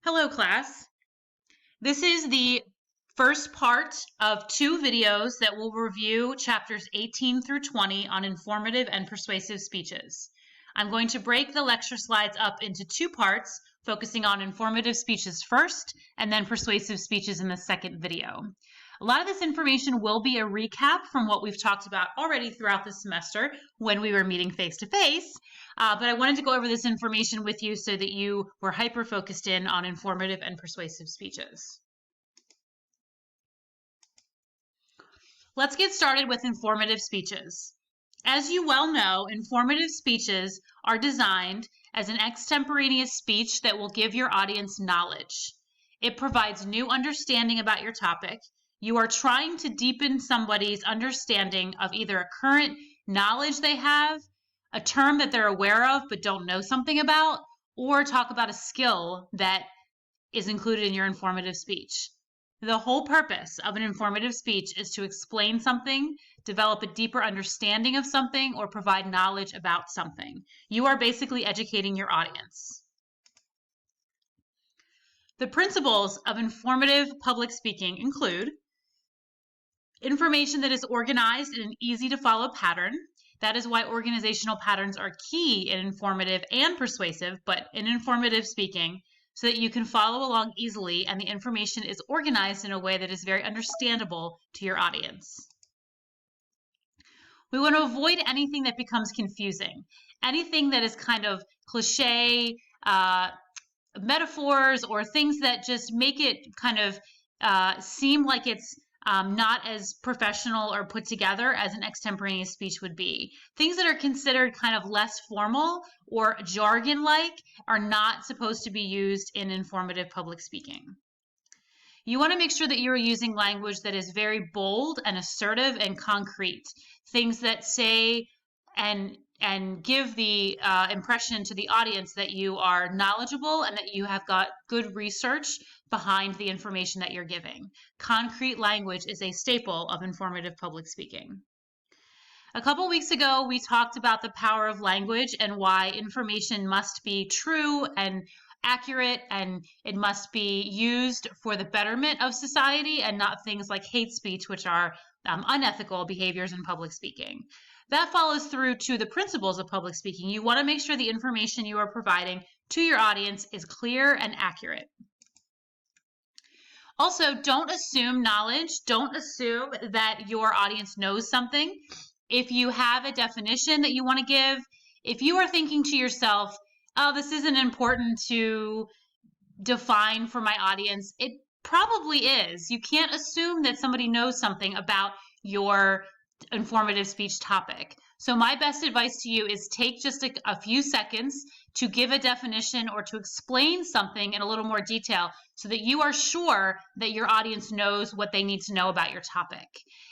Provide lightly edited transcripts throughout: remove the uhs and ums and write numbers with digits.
Hello, class. This is the first part of two videos that will review chapters 18 through 20 on informative and persuasive speeches. I'm going to break the lecture slides up into two parts, focusing on informative speeches first and then persuasive speeches in the second video. A lot of this information will be a recap from what we've talked about already throughout the semester when we were meeting face-to-face, but I wanted to go over this information with you so that you were hyper-focused in on informative and persuasive speeches. Let's get started with informative speeches. As you well know, informative speeches are designed as an extemporaneous speech that will give your audience knowledge. It provides new understanding about your topic. You are trying to deepen somebody's understanding of either a current knowledge they have, a term that they're aware of but don't know something about, or talk about a skill that is included in your informative speech. The whole purpose of an informative speech is to explain something, develop a deeper understanding of something, or provide knowledge about something. You are basically educating your audience. The principles of informative public speaking include information that is organized in an easy to follow pattern. That is why organizational patterns are key in informative and persuasive, but in informative speaking, so that you can follow along easily and the information is organized in a way that is very understandable to your audience. We want to avoid anything that becomes confusing, anything that is kind of cliche, metaphors, or things that just make it kind of seem like it's not as professional or put together as an extemporaneous speech would be. Things that are considered kind of less formal or jargon-like are not supposed to be used in informative public speaking. You want to make sure that you're using language that is very bold and assertive and concrete. Things that say and give the impression to the audience that you are knowledgeable and that you have got good research behind the information that you're giving. Concrete language is a staple of informative public speaking. A couple weeks ago, we talked about the power of language and why information must be true and accurate, and it must be used for the betterment of society and not things like hate speech, which are unethical behaviors in public speaking. That follows through to the principles of public speaking. You want to make sure the information you are providing to your audience is clear and accurate. Also, don't assume knowledge. Don't assume that your audience knows something. If you have a definition that you want to give, if you are thinking to yourself, oh, this isn't important to define for my audience, it probably is. You can't assume that somebody knows something about your informative speech topic. So my best advice to you is take just a few seconds to give a definition or to explain something in a little more detail so that you are sure that your audience knows what they need to know about your topic.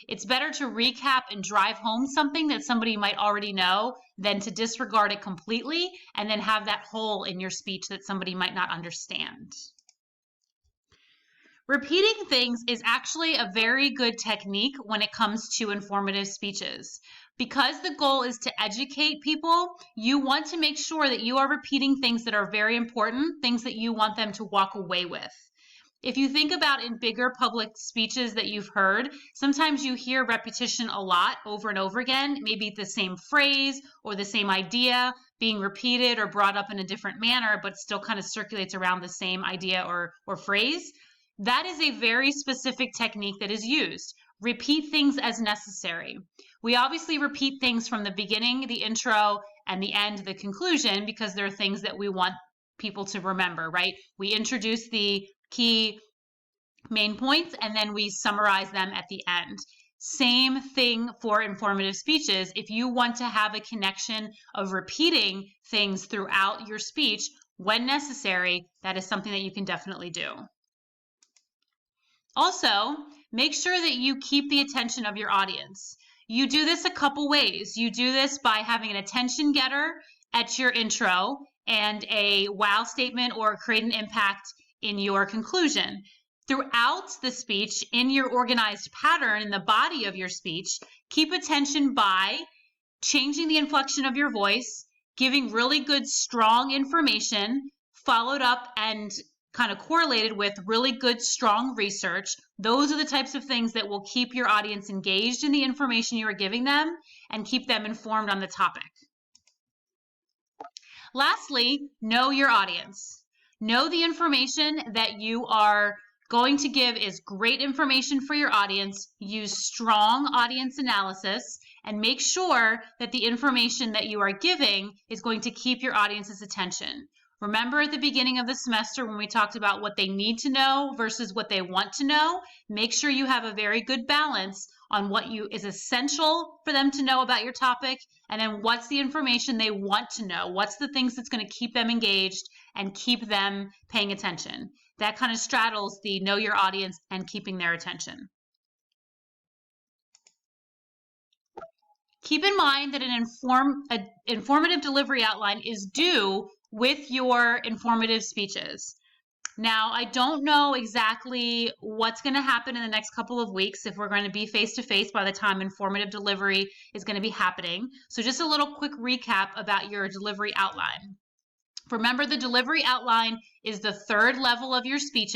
It's better to recap and drive home something that somebody might already know than to disregard it completely and then have that hole in your speech that somebody might not understand. Repeating things is actually a very good technique when it comes to informative speeches. Because the goal is to educate people, you want to make sure that you are repeating things that are very important, things that you want them to walk away with. If you think about in bigger public speeches that you've heard, sometimes you hear repetition a lot over and over again, maybe the same phrase or the same idea being repeated or brought up in a different manner, but still kind of circulates around the same idea or phrase. That is a very specific technique that is used. Repeat things as necessary. We obviously repeat things from the beginning, the intro, and the end, the conclusion, because there are things that we want people to remember, right? We introduce the key main points and then we summarize them at the end. Same thing for informative speeches. If you want to have a connection of repeating things throughout your speech when necessary, that is something that you can definitely do. Also, make sure that you keep the attention of your audience. You do this a couple ways. You do this by having an attention getter at your intro and a wow statement or create an impact in your conclusion. Throughout the speech, in your organized pattern in the body of your speech, keep attention by changing the inflection of your voice, giving really good, strong information, followed up and kind of correlated with really good, strong research. Those are the types of things that will keep your audience engaged in the information you are giving them and keep them informed on the topic. Lastly, know your audience. Know the information that you are going to give is great information for your audience. Use strong audience analysis and make sure that the information that you are giving is going to keep your audience's attention. Remember at the beginning of the semester when we talked about what they need to know versus what they want to know? Make sure you have a very good balance on what is essential for them to know about your topic, and then what's the information they want to know. What's the things that's going to keep them engaged and keep them paying attention. That kind of straddles the know your audience and keeping their attention. Keep in mind that an informative delivery outline is due with your informative speeches. Now, I don't know exactly what's going to happen in the next couple of weeks if we're going to be face-to-face by the time informative delivery is going to be happening. So just a little quick recap about your delivery outline. Remember, the delivery outline is the third level of your speech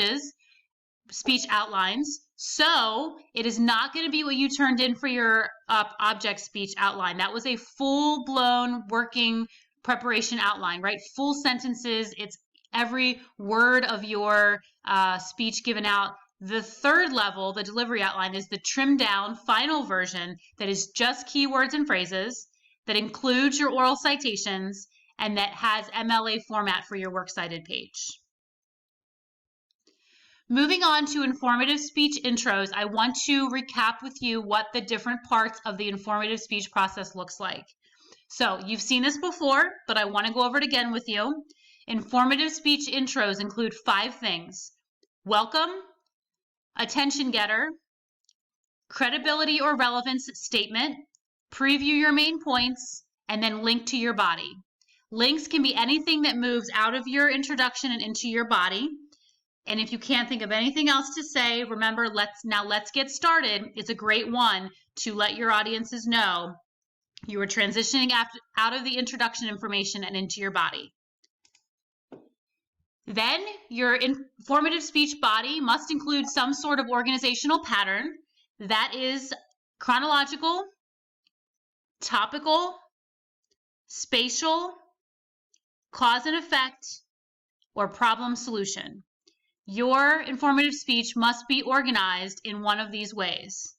outlines. So it is not going to be what you turned in for your object speech outline. That was a full-blown working preparation outline, right? Full sentences. It's every word of your speech given out. The third level, the delivery outline, is the trimmed down final version that is just keywords and phrases, that includes your oral citations, and that has MLA format for your works cited page. Moving on to informative speech intros, I want to recap with you what the different parts of the informative speech process looks like. So you've seen this before, but I want to go over it again with you. Informative speech intros include 5 things: welcome, attention getter, credibility or relevance statement, preview your main points, and then link to your body. Links can be anything that moves out of your introduction and into your body. And if you can't think of anything else to say, remember, let's get started. It's a great one to let your audiences know you are transitioning out of the introduction information and into your body. Then your informative speech body must include some sort of organizational pattern that is chronological, topical, spatial, cause and effect, or problem solution. Your informative speech must be organized in one of these ways.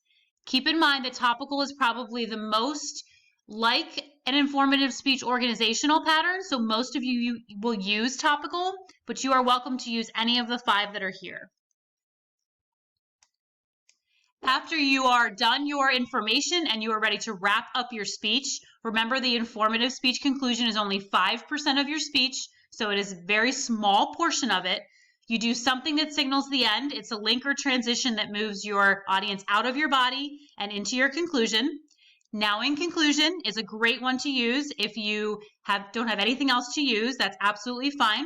Keep in mind that topical is probably the most like an informative speech organizational pattern, so most of you will use topical, but you are welcome to use any of the 5 that are here. After you are done your information and you are ready to wrap up your speech, remember the informative speech conclusion is only 5% of your speech, so it is a very small portion of it. You do something that signals the end. It's a link or transition that moves your audience out of your body and into your conclusion. Now in conclusion is a great one to use if you don't have anything else to use. That's absolutely fine.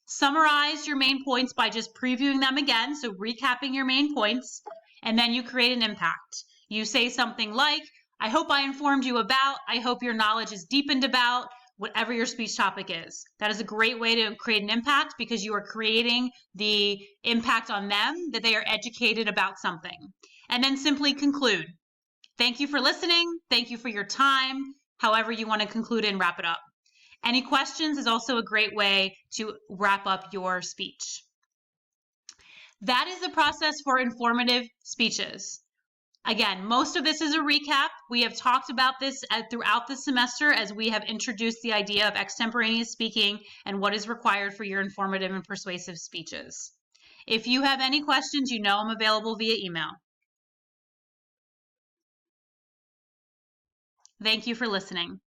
Summarize your main points by just previewing them again, so recapping your main points, and then you create an impact. You say something like, I hope I informed you about, I hope your knowledge is deepened about, whatever your speech topic is. That is a great way to create an impact because you are creating the impact on them that they are educated about something. And then simply conclude. Thank you for listening. Thank you for your time. However you want to conclude and wrap it up. Any questions is also a great way to wrap up your speech. That is the process for informative speeches. Again, most of this is a recap. We have talked about this throughout the semester as we have introduced the idea of extemporaneous speaking and what is required for your informative and persuasive speeches. If you have any questions, you know I'm available via email. Thank you for listening.